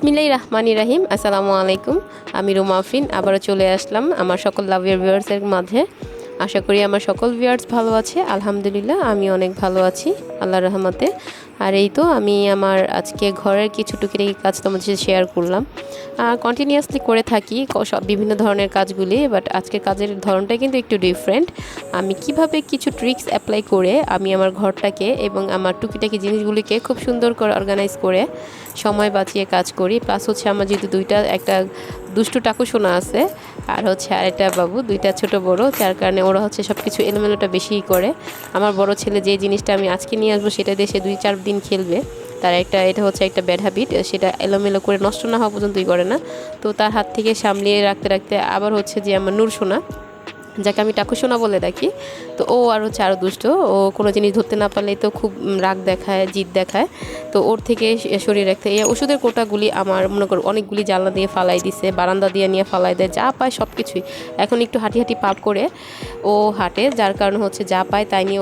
বিসমিল্লাহির রহমানির রহিম। আসসালামু আলাইকুম। আমি রুমা আফরিন আবারও চলে আসলাম আমার সকল লাভিয়ার ভিউয়ার্সের মাঝে। আশা করি আমার সকল ভিউয়ার্স ভালো আছে। আলহামদুলিল্লাহ আমি অনেক ভালো আছি আল্লাহর রহমতে। আর এই তো আমি আমার আজকে ঘরের কিছু টুকিটাকি কাজ তোমাদের সাথে শেয়ার করলাম। কন্টিনিউয়াসলি করে থাকি সব বিভিন্ন ধরনের কাজগুলি, বাট আজকের কাজের ধরনটা কিন্তু একটু ডিফারেন্ট। আমি কিভাবে কিছু ট্রিক্স অ্যাপ্লাই করে আমি আমার ঘরটাকে এবং আমার টুকিটাকি জিনিসগুলিকে খুব সুন্দর করে অর্গানাইজ করে সময় বাঁচিয়ে কাজ করি। প্লাস হচ্ছে আমার যেহেতু একটা দুষ্টু টাকু সোনা আছে আর হচ্ছে আরেকটা বাবু, দুইটা ছোট বড়, যার কারণে ওরা হচ্ছে সব কিছু এলোমেলোটা বেশিই করে। আমার বড় ছেলে যে জিনিসটা আমি আজকে নিয়ে আসবো সেটা দিয়ে সে 2-4 দিন খেলবে। তার এটা হচ্ছে একটা ব্যাড হ্যাবিট, সেটা এলোমেলো করে নষ্ট না হওয়া পর্যন্তই করে না। তো তার হাত থেকে সামলিয়ে রাখতে রাখতে আবার হচ্ছে যে আমার নূর সোনা, যাকে আমি টাকু সোনা বলে ডাকি, তো ও আর হচ্ছে আরও দুষ্ট। ও কোনো জিনিস ধরতে না পারলেই তো খুব রাগ দেখায়, জিদ দেখায়। তো ওর থেকে সরিয়ে রাখতে এই ওষুধের কোটাগুলি আমার মনে করো অনেকগুলি জানলা দিয়ে ফালাই দিছে, বারান্দা দিয়ে নিয়ে ফালাই দেয়, যা পায় সব কিছুই। এখন একটু হাঁটি হাঁটি পাপ করে ও হাঁটে, যার কারণে হচ্ছে যা পায় তাই নিয়ে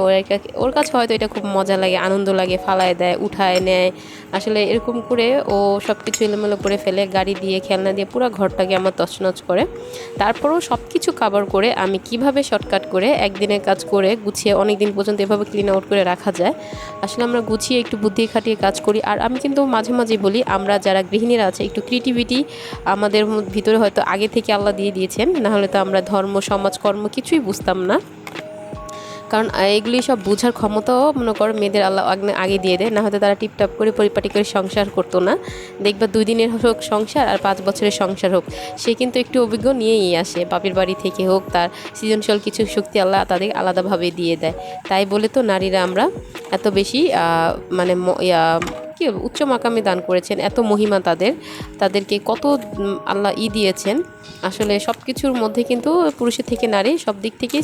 ওর কাছে হয়তো এটা খুব মজা লাগে, আনন্দ লাগে, ফালায় দেয়, উঠায় নেয়। আসলে এরকম করে ও সব কিছু এলোমেলো করে ফেলে, গাড়ি দিয়ে খেলনা দিয়ে পুরো ঘরটাকে আমার তছনছ করে। তারপরেও সব কিছু কাভার করে আমি কিভাবে শর্টকাট করে একদিনের কাজ করে গুছিয়ে অনেক দিন পর্যন্ত এভাবে ক্লিন আউট করে রাখা যায়। আসলে আমরা গুছিয়ে একটু বুদ্ধি খাটিয়ে কাজ করি। আর আমি কিন্তু মাঝে মাঝে বলি, আমরা যারা গৃহিণীরা আছে একটু ক্রিয়েটিভিটি আমাদের ভিতরে হয়তো আগে থেকে আল্লাহ দিয়ে দিয়েছেন, নাহলে তো আমরা ধর্ম সমাজ কর্ম কিছুই বুঝতাম না। কারণ এগুলি সব বোঝার ক্ষমতাও মনে করো মেয়েদের আল্লাহ আগে দিয়ে দেয়, না হয়তো তারা টিপটাপ করে পরিপাটি করে সংসার করতো না। দেখবা 2 দিনের হোক সংসার আর 5 বছরের সংসার হোক, সে কিন্তু একটু অভিজ্ঞ নিয়েই আসে, বাপের বাড়ি থেকে হোক, তার সৃজনশীল কিছু শক্তি আল্লাহ তাদের আলাদাভাবে দিয়ে দেয়। তাই বলে তো নারীরা আমরা এত বেশি মানে কি উচ্চ মাকামে দান করেছেন, এত মহিমা তাদেরকে কত আল্লাহ দিয়েছেন। আসলে সব কিছুর মধ্যে কিন্তু পুরুষের থেকে নারী সব দিক থেকে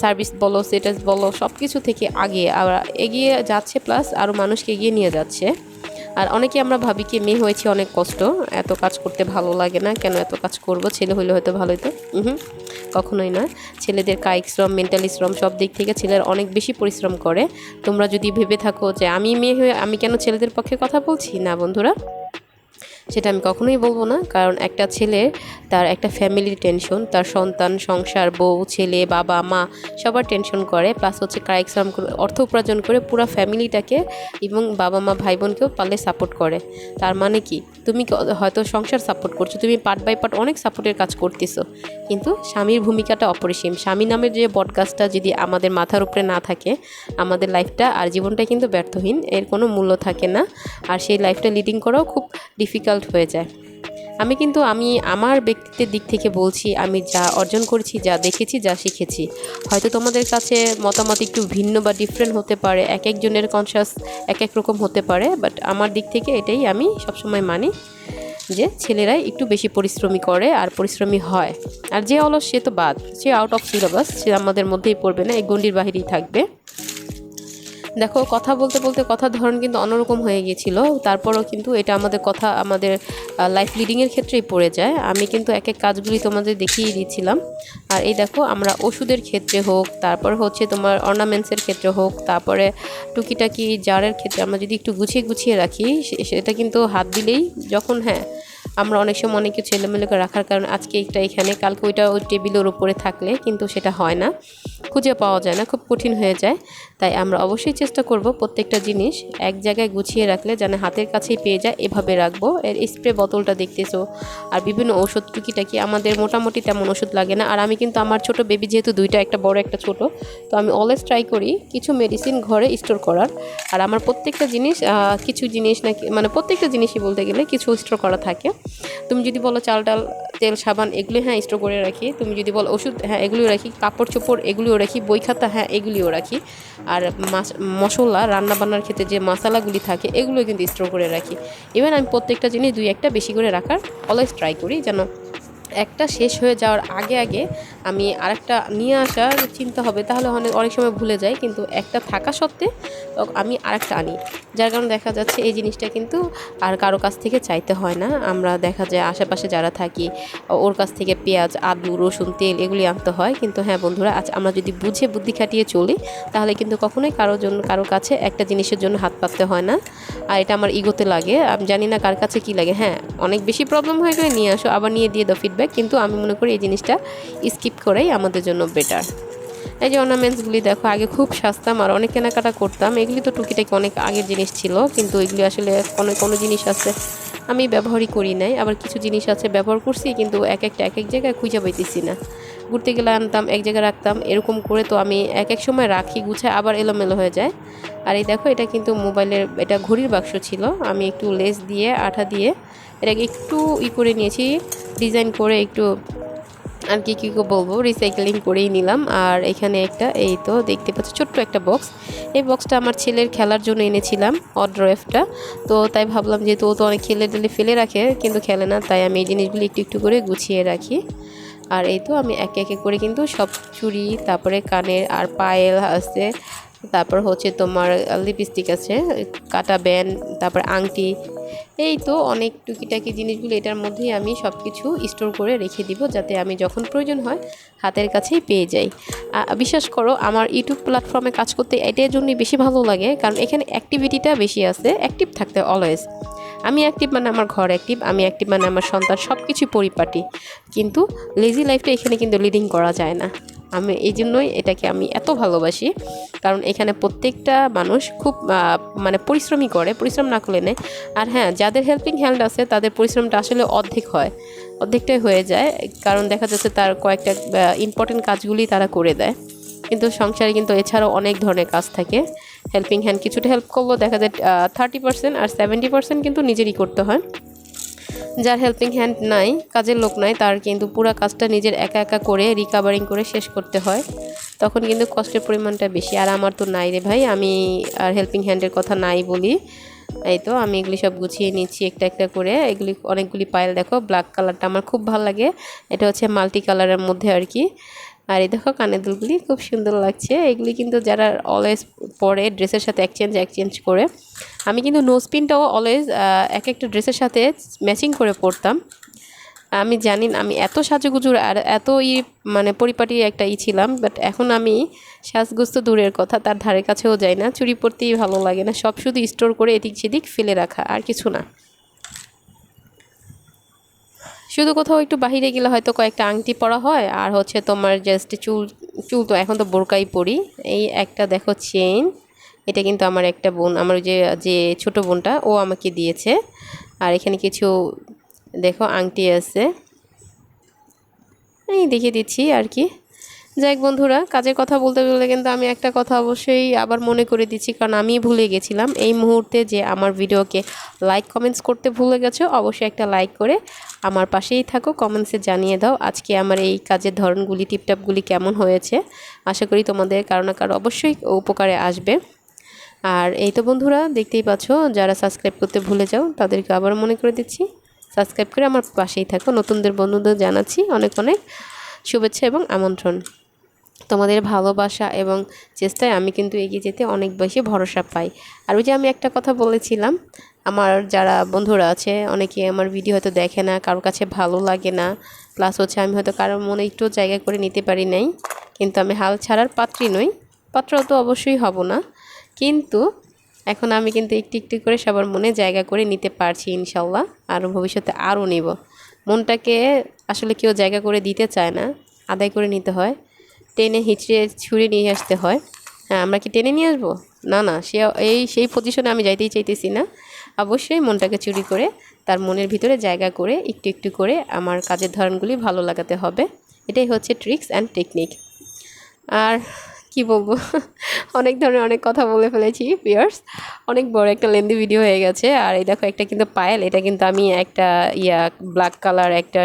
সার্ভিস বলো, স্ট্যাটাস বলো, সব কিছু থেকে এগিয়ে যাচ্ছে, প্লাস আরও মানুষকে এগিয়ে নিয়ে যাচ্ছে। আর অনেকে আমরা ভাবি কি মেয়ে হয়েছে অনেক কষ্ট, এত কাজ করতে ভালো লাগে না, কেন এত কাজ করব, ছেলে হইলে হয়তো ভালো হতো। কখনোই না। ছেলেদের কায়িক শ্রম, মেন্টালি শ্রম সব দিক থেকে ছেলেরা অনেক বেশি পরিশ্রম করে। তোমরা যদি ভেবে থাকো যে আমি মেয়ে হয়ে আমি কেন ছেলেদের পক্ষে কথা বলছি, না বন্ধুরা, সেটা আমি কখনোই বলবো না। কারণ একটা ছেলে, তার একটা ফ্যামিলির টেনশন, তার সন্তান, সংসার, বউ, ছেলে, বাবা, মা সবার টেনশন করে, প্লাস হচ্ছে কায়িক শ্রম অর্থ উপার্জন করে পুরো ফ্যামিলিটাকে এবং বাবা মা ভাই বোনকেও পারলে সাপোর্ট করে। তার মানে কি, তুমি হয়তো সংসার সাপোর্ট করছো, তুমি পার্ট বাই পার্ট অনেক সাপোর্টের কাজ করতেছো, কিন্তু স্বামীর ভূমিকাটা অপরিসীম। স্বামী নামের যে বটগাছটা যদি আমাদের মাথার উপরে না থাকে, আমাদের লাইফটা আর জীবনটা কিন্তু ব্যর্থহীন, এর কোনো মূল্য থাকে না। আর সেই লাইফটা লিডিং করাও খুব ডিফিকাল্ট হয়ে যায়। আমি আমার ব্যক্তিত্বের দিক থেকে বলছি, আমি যা অর্জন করেছি, যা দেখেছি, যা শিখেছি। হয়তো তোমাদের কাছে মতামত একটু ভিন্ন বা ডিফারেন্ট হতে পারে, এক একজনের কনসাস এক এক রকম হতে পারে, বাট আমার দিক থেকে এটাই আমি সবসময় মানি যে ছেলেরাই একটু বেশি পরিশ্রমী করে আর পরিশ্রমী হয়। আর যে অলস সে তো বাদ, সে আউট অফ সিলেবাস, সে আমাদের মধ্যেই পড়বে না, এই গণ্ডির বাহিরেই থাকবে। দেখো, কথা বলতে বলতে কথার ধরন কিন্তু অন্যরকম হয়ে গিয়েছিল, তারপরও কিন্তু এটা আমাদের লাইফ লিডিংয়ের ক্ষেত্রেই পড়ে যায়। আমি কিন্তু এক এক কাজগুলি তোমাদের দেখিয়ে দিচ্ছিলাম। আর এই দেখো, আমরা ওষুধের ক্ষেত্রে হোক, তারপর হচ্ছে তোমার অর্নামেন্টসের ক্ষেত্রে হোক, তারপরে টুকিটাকি জারের ক্ষেত্রে আমরা যদি একটু গুছিয়ে গুছিয়ে রাখি, সেটা কিন্তু হাত দিলেই যখন আমরা অনেক সময় অনেক কিছু এলোমেলো করে রাখার কারণে আজকে একটা এখানে, কালকে ওইটা ওই টেবিলের উপরে থাকলে কিন্তু সেটা হয় না, খুঁজে পাওয়া যায় না, খুব কঠিন হয়ে যায়। তাই আমরা অবশ্যই চেষ্টা করব প্রত্যেকটা জিনিস এক জায়গায় গুছিয়ে রাখলে যেন হাতের কাছেই পেয়ে যায়, এভাবে রাখবো। এর স্প্রে বোতলটা দেখতেছো, আর বিভিন্ন ওষুধ টুকিটাকি আমাদের মোটামুটি তেমন ওষুধ লাগে না। আর আমি কিন্তু আমার ছোট বেবি যেহেতু দুইটা, একটা বড় একটা ছোট, তো আমি অলওয়েজ ট্রাই করি কিছু মেডিসিন ঘরে স্টোর করার। আর আমার প্রত্যেকটা জিনিস কিছু জিনিস নাকি মানে প্রত্যেকটা জিনিসই বলতে গেলে কিছু স্টোর করা থাকে। তুমি যদি বলো চাল ডাল তেল সাবান এগুলি স্টোর করে রাখি, তুমি যদি বলো ওষুধ এগুলিও রাখি, কাপড় চোপড় এগুলিও রাখি, বই খাতা এগুলিও রাখি। আর মশলা রান্নাবান্নার ক্ষেত্রে যে মশলাগুলি থাকে এগুলো কিন্তু স্টোর করে রাখি। ইভেন আমি প্রত্যেকটা জিনিস 2-1টা বেশি করে রাখার অলওয়েজ ট্রাই করি, যেন একটা শেষ হয়ে যাওয়ার আগে আগে আমি আরেকটা নিয়ে আসার চিন্তা হবে, তাহলে অনেক সময় ভুলে যাই, কিন্তু একটা থাকা সত্ত্বে আমি আরেকটা আনি। যার কারণে দেখা যাচ্ছে এই জিনিসটা কিন্তু আর কারো কাছ থেকে চাইতে হয় না। আমরা দেখা যায় আশেপাশে যারা থাকি ওর কাছ থেকে পেঁয়াজ, আলু, রসুন, তেল এগুলি আনতে হয়। কিন্তু হ্যাঁ বন্ধুরা, আজ আমরা যদি বুঝে বুদ্ধি খাটিয়ে চলি তাহলে কিন্তু কখনোই কারো কাছে একটা জিনিসের জন্য হাত পাততে হয় না। আর এটা আমার ইগোতে লাগে, আমি জানি না কার কাছে কি লাগে। হ্যাঁ, অনেক বেশি প্রবলেম হয়ে গেলে নিয়ে আসো, আবার নিয়ে দিয়ে দাও ফিডব্যাক, কিন্তু আমি মনে করি এই জিনিসটা স্কিপ করাই আমাদের জন্য বেটার। এই যে অর্নামেন্টসগুলি দেখো, আগে খুব সস্তাম আর অনেক কেনাকাটা করতাম। এগুলি তো টুকিটাকি অনেক আগের জিনিস ছিল, কিন্তু এগুলি আসলে কোনো জিনিস আছে আমি ব্যবহারই করি নাই, আবার কিছু জিনিস আছে ব্যবহার করছি, কিন্তু এক এক জায়গায় খুঁজে পাইতেছি না। ঘুরতে গেলে আনতাম, এক জায়গায় রাখতাম, এরকম করে তো আমি এক সময় রাখি গুছায় আবার এলোমেলো হয়ে যায়। আর এই দেখো, এটা কিন্তু মোবাইলের, এটা ঘড়ির বাক্স ছিল। আমি একটু লেস দিয়ে, আঠা দিয়ে এটাকে একটু করে নিয়েছি, ডিজাইন করে একটু আর কি বলবো, রিসাইকেলিং করেই নিলাম। আর এখানে একটা, এই তো দেখতে পাচ্ছি ছোট্ট একটা বক্স। এই বক্সটা আমার ছেলের খেলার জন্য এনেছিলাম, অড্রয়েফটা। তো তাই ভাবলাম, যেহেতু ও তো অনেক খেলে টেলে ফেলে রাখে কিন্তু খেলে না, তাই আমি এই জিনিসগুলি একটু করে গুছিয়ে রাখি। আর এই তো আমি একে করে কিন্তু সব চুড়ি, তারপরে কানের আর পায়েল আছে, তারপর হচ্ছে তোমার লিপস্টিক আছে, কাটা ব্যান্ড, তারপর আংটি, এই তো অনেক টুকিটাকি জিনিসগুলো এটার মধ্যেই আমি সব কিছু স্টোর করে রেখে দিব, যাতে আমি যখন প্রয়োজন হয় হাতের কাছেই পেয়ে যাই। বিশ্বাস করো, আমার ইউটিউব প্ল্যাটফর্মে কাজ করতে এটার জন্যই বেশি ভালো লাগে, কারণ এখানে অ্যাক্টিভিটিটা বেশি আছে, অ্যাক্টিভ থাকতে অলওয়েজ। আমি অ্যাক্টিভ মানে আমার ঘর অ্যাক্টিভ, আমি অ্যাক্টিভ মানে আমার সন্তান, সব কিছুই পরিপাটি। কিন্তু লেজি লাইফটা এখানে কিন্তু লিডিং করা যায় না। আমি এই জন্যই এটাকে আমি এত ভালোবাসি, কারণ এখানে প্রত্যেকটা মানুষ খুব মানে পরিশ্রমী করে, পরিশ্রম না করলে নেই। আর হ্যাঁ, যাদের হেল্পিং হ্যান্ড আছে তাদের পরিশ্রমটা আসলে অর্ধেকটাই হয়ে যায়, কারণ দেখা যাচ্ছে তার কয়েকটা ইম্পর্টেন্ট কাজগুলি তারা করে দেয়। কিন্তু সংসারে কিন্তু এছাড়াও অনেক ধরনের কাজ থাকে। হেল্পিং হ্যান্ড কিছুটা হেল্প করলেও দেখা যায় 30% আর 70% কিন্তু নিজেরই করতে হয়। যার হেল্পিং হ্যান্ড নাই, কাজের লোক নাই, তার কিন্তু পুরো কাজটা নিজের একা করে রিকাভারিং করে শেষ করতে হয়, তখন কিন্তু কষ্টের পরিমাণটা বেশি। আর আমার তো নাই রে ভাই, আমি আর হেল্পিং হ্যান্ডের কথা নাই বলি। এই তো আমি এগুলি সব গুছিয়ে নিচ্ছি একটা করে। এগুলি অনেকগুলি পায়েল, দেখো ব্ল্যাক কালারটা আমার খুব ভালো লাগে, এটা হচ্ছে মাল্টি কালারের মধ্যে আর কি। আর এই দেখো কানের দুলগুলি খুব সুন্দর লাগছে। এগুলি কিন্তু যারা অলওয়েজ পরে ড্রেসের সাথে এক্সচেঞ্জ করে, আমি কিন্তু নোজপিনটাও অলওয়েজ একটা ড্রেসের সাথে ম্যাচিং করে পরতাম। আমি জানি না, আমি এত সাজুগুজুর আর এত মানে পরিপাটি একটা ছিলাম, বাট এখন আমি সাজগোজ তো দূরের কথা, তার ধারে কাছেও যাই না, চুড়ি পরতেই ভালো লাগে না, সব শুধু স্টোর করে এদিক সেদিক ফেলে রাখা, আর কিছু না। শুধু কোথাও একটু বাহিরে গেলে হয়তো কয়েকটা আংটি পরা হয়, আর হচ্ছে তোমার জাস্ট চুল চুল তো এখন তো বোরকাই পরি। এই একটা দেখো চেইন, এটা কিন্তু আমার একটা বোন, আমার যে যে ছোট বোনটা, ও আমাকে দিয়েছে। আর এখানে কিছু দেখো আংটি আছে, এই দেখিয়ে দিচ্ছি আর কি। যাই বন্ধুরা, কাজের কথা বলতে বলতে কিন্তু আমি একটা কথা অবশ্যই আবার মনে করে দিচ্ছি, কারণ আমি ভুলে গেছিলাম এই মুহূর্তে, যে আমার ভিডিওকে লাইক কমেন্টস করতে ভুলে গেছো, অবশ্যই একটা লাইক করে আমার পাশেই থাকো, কমেন্টসে জানিয়ে দাও আজকে আমার এই কাজের ধরনগুলি, টিপটাপগুলি কেমন হয়েছে। আশা করি তোমাদের কারো না কারো অবশ্যই উপকারে আসবে। আর এই তো বন্ধুরা, দেখতেই পাচ্ছ, যারা সাবস্ক্রাইব করতে ভুলে যাও তাদেরকে আবার মনে করে দিচ্ছি, সাবস্ক্রাইব করে আমার পাশেই থাকো। নতুনদের বন্ধুদের জানাচ্ছি অনেক অনেক শুভেচ্ছা এবং আমন্ত্রণ। তোমাদের ভালোবাসা এবং চেষ্টায় আমি কিন্তু এগিয়ে যেতে অনেক বেশি ভরসা পাই। আর ওই যে আমি একটা কথা বলেছিলাম, আমার যারা বন্ধুরা আছে অনেকে আমার ভিডিও হয়তো দেখে না, কারোর কাছে ভালো লাগে না, প্লাস হচ্ছে আমি হয়তো কারোর মনে একটু জায়গা করে নিতে পারি নাই, কিন্তু আমি হাল ছাড়ার পাত্রী নই, পাত্র তো অবশ্যই হব না, কিন্তু এখন আমি কিন্তু একটু করে সবার মনে জায়গা করে নিতে পারছি ইনশাল্লাহ, আর ভবিষ্যতে আরও নেব। মনটাকে আসলে কেউ জায়গা করে দিতে চায় না, আদায় করে নিতে হয়, টেনে হিঁচড়ে ছুঁড়ে নিয়ে আসতে হয়। হ্যাঁ, আমরা কি টেনে নিয়ে আসবো? না না, সেই পজিশনে আমি যাইতেই চাইতেছি না। অবশ্যই মনটাকে চুরি করে তার মনের ভিতরে জায়গা করে একটু করে আমার কাজের ধরনগুলি ভালো লাগাতে হবে। এটাই হচ্ছে ট্রিক্স অ্যান্ড টেকনিক। আর কি বলবো, অনেক ধরনের অনেক কথা বলে ফেলেছি ভিউয়ার্স, অনেক বড় একটা লেন্দি ভিডিও হয়ে গেছে। আর এই দেখো একটা কিন্তু পায়েল, এটা কিন্তু আমি একটা ব্ল্যাক কালার একটা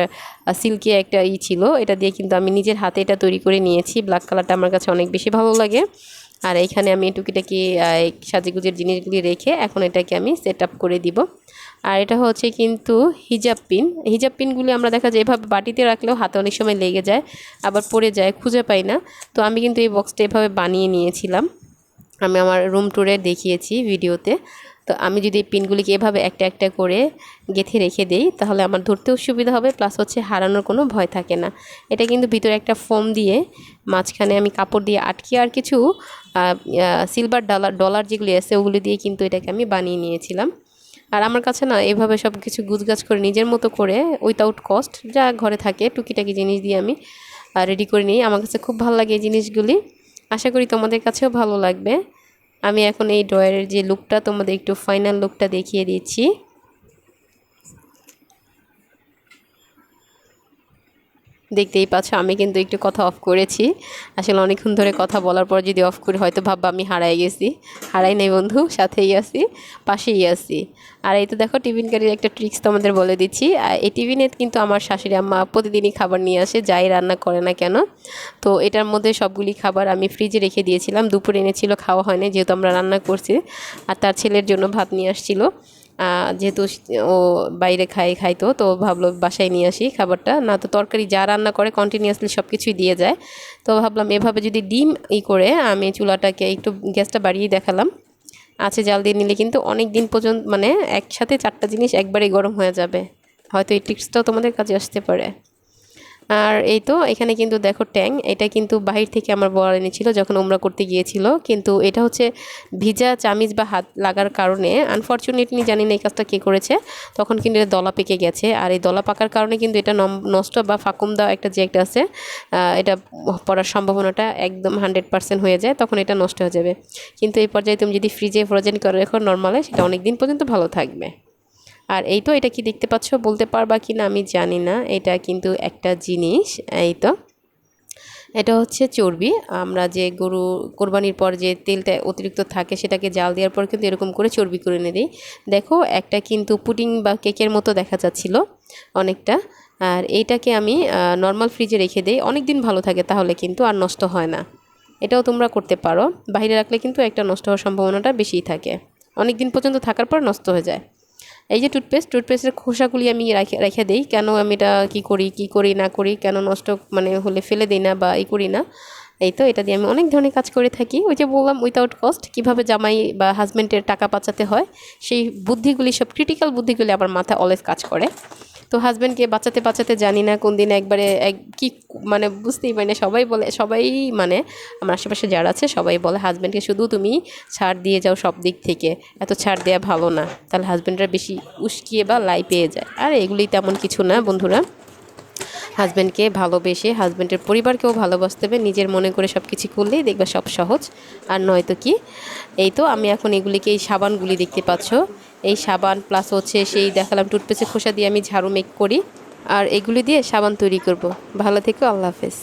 সিল্কি একটা ছিল, এটা দিয়ে কিন্তু আমি নিজের হাতে এটা তৈরি করে নিয়েছি। ব্ল্যাক কালারটা আমার কাছে অনেক বেশি ভালো লাগে। আর এইখানে আমি টুকিটাকি সাজেগুজের জিনিসগুলি রেখে এখন এটাকে আমি সেট আপ করে দিব। আর এটা হচ্ছে কিন্তু হিজাব পিনগুলি আমরা দেখা যায় এভাবে বাটিতে রাখলেও হাতে অনেক সময় লেগে যায়, আবার পড়ে যায়, খুঁজে পাই না। তো আমি কিন্তু এই বক্সটা এভাবে বানিয়ে নিয়েছিলাম, আমি আমার রুম ট্যুরে দেখিয়েছি ভিডিওতে। তো আমি যদি এই পিনগুলিকে এভাবে একটা একটা করে গেঁথে রেখে দেই তাহলে আমার ধরতেও সুবিধা হবে, প্লাস হচ্ছে হারানোর কোনো ভয় থাকে না। এটা কিন্তু ভিতরে একটা ফোম দিয়ে মাঝখানে আমি কাপড় দিয়ে আটকিয়ে আর কিছু সিলভার ডলার যেগুলি আছে ওগুলি দিয়ে কিন্তু এটাকে আমি বানিয়ে নিয়েছিলাম। আর আমার কাছে না এভাবে সব কিছু গুছগাছ করে নিজের মতো করে উইথাউট কস্ট যা ঘরে থাকে টুকিটাকি জিনিস দিয়ে আমি রেডি করে নিই। আমার কাছে খুব ভালো লাগে এই জিনিসগুলি, আশা করি তোমাদের কাছেও ভালো লাগবে। আমি এখন এই ড্রয়ারের যে লুকটা তোমাদের একটু ফাইনাল লুকটা দেখিয়ে দিচ্ছি। দেখতেই পাচ্ছ আমি কিন্তু একটু কথা অফ করেছি, আসলে অনেকক্ষণ ধরে কথা বলার পর যদি অফ করি হয়তো ভাববা আমি হারাই গেছি। হারাই নাই বন্ধু, সাথেই আছি, পাশেই আছি। আর এই তো দেখো টিফিন কারির একটা ট্রিক্স তোমাদের বলে দিচ্ছি। এই টিফিনে কিন্তু আমার শাশুড়ি আম্মা প্রতিদিনই খাবার নিয়ে আসে, যাই রান্না করে না কেন। তো এটার মধ্যে সবগুলি খাবার আমি ফ্রিজে রেখে দিয়েছিলাম, দুপুরে এনেছিল, খাওয়া হয়নি যেহেতু আমরা রান্না করছি। আর তার ছেলের জন্য ভাত নিয়ে আসছিল, যেহেতু ও বাইরে খাইতো, তো ভাবলো বাসায় নিয়ে আসি খাবারটা, না তো তরকারি যা রান্না করে কন্টিনিউয়াসলি সব কিছুই দিয়ে যায়। তো ভাবলাম এভাবে যদি ডিম করে আমি চুলাটাকে একটু গ্যাসটা বাড়িয়ে দেখালাম, আছে জাল দিয়ে নিলে কিন্তু অনেক দিন পর্যন্ত মানে একসাথে 4টা জিনিস একবারেই গরম হয়ে যাবে। হয়তো এই টিপসটাও তোমাদের কাজে আসতে পারে। আর এই তো এখানে কিন্তু দেখো ট্যাং, এটা কিন্তু বাহির থেকে আমার বর এনেছিল যখন উমরা করতে গিয়েছিল, কিন্তু এটা হচ্ছে ভিজা চামিচ বা হাত লাগার কারণে আনফর্চুনেটলি জানি না এই কাজটা কে করেছে, তখন কিন্তু এটা দলা পেকে গেছে। আর এই দলা পাকার কারণে কিন্তু এটা নষ্ট বা ফাকুম দেওয়া একটা যে একটা আছে, এটা পড়ার সম্ভাবনাটা একদম 100% হয়ে যায়, তখন এটা নষ্ট হয়ে যাবে। কিন্তু এই পর্যায়ে তুমি যদি ফ্রিজে ফ্রোজেন করে রাখো নর্মালে, সেটা অনেক দিন পর্যন্ত ভালো থাকবে। আর এই তো এটা কি দেখতে পাচ্ছ, বলতে পারবা কি না আমি জানি না, এটা কিন্তু একটা জিনিস। এই তো এটা হচ্ছে চর্বি, আমরা যে গরু কোরবানির পর যে তেলটা অতিরিক্ত থাকে সেটাকে জাল দেওয়ার পর কিন্তু এরকম করে চর্বি করে নিয়ে দিই। দেখো একটা কিন্তু পুডিং বা কেকের মতো দেখা যাচ্ছিল অনেকটা। আর এইটাকে আমি নর্মাল ফ্রিজে রেখে দিই, অনেক দিন ভালো থাকে, তাহলে কিন্তু আর নষ্ট হয় না। এটাও তোমরা করতে পারো, বাইরে রাখলে কিন্তু একটা নষ্ট হওয়ার সম্ভাবনাটা বেশিই থাকে, অনেক দিন পর্যন্ত থাকার পর নষ্ট হয়ে যায়। এই যে টুথপেস্টের খোসাগুলি আমি রেখে দেই, কেন আমি এটা কী করি না করি, কেন নষ্ট মানে হলে ফেলে দিই না বা করি না। এই তো এটা দিয়ে আমি অনেক ধরনের কাজ করে থাকি, ওই যে বললাম উইথাউট কস্ট কীভাবে জামাই বা হাজব্যান্ডের টাকা বাঁচাতে হয়, সেই বুদ্ধিগুলি, সব ক্রিটিক্যাল বুদ্ধিগুলি আমার মাথায় অলওয়েজ কাজ করে। তো হাজব্যান্ডকে বাঁচাতে বাঁচাতে জানি না কোন দিন একবারে কি মানে বুঝতেই পারি না, সবাই মানে আমার আশেপাশে যারা আছে সবাই বলে হাজব্যান্ডকে শুধু তুমি ছাড় দিয়ে যাও সব দিক থেকে, এত ছাড় দেওয়া ভালো না, তাহলে হাজব্যান্ডরা বেশি উস্কিয়ে বা লাই পেয়ে যায়। আর এগুলি তেমন কিছু না বন্ধুরা, হাজব্যান্ডকে ভালোবেসে হাজব্যান্ডের পরিবারকেও ভালোবাসতে হবে, নিজের মনে করে সব কিছু করলেই দেখবে সব সহজ, আর নয়তো কি। এই তো আমি এখন এগুলিকে, এই সাবানগুলি দেখতে পাচ্ছ, এই সাবান প্লাস হচ্ছে সেই দেখালাম টুথপেস্টের খোসা দিয়ে আমি ঝাড়ু মেক করি, আর এগুলি দিয়ে সাবান তৈরি করব। ভালো থেকো, আল্লাহ হাফেজ।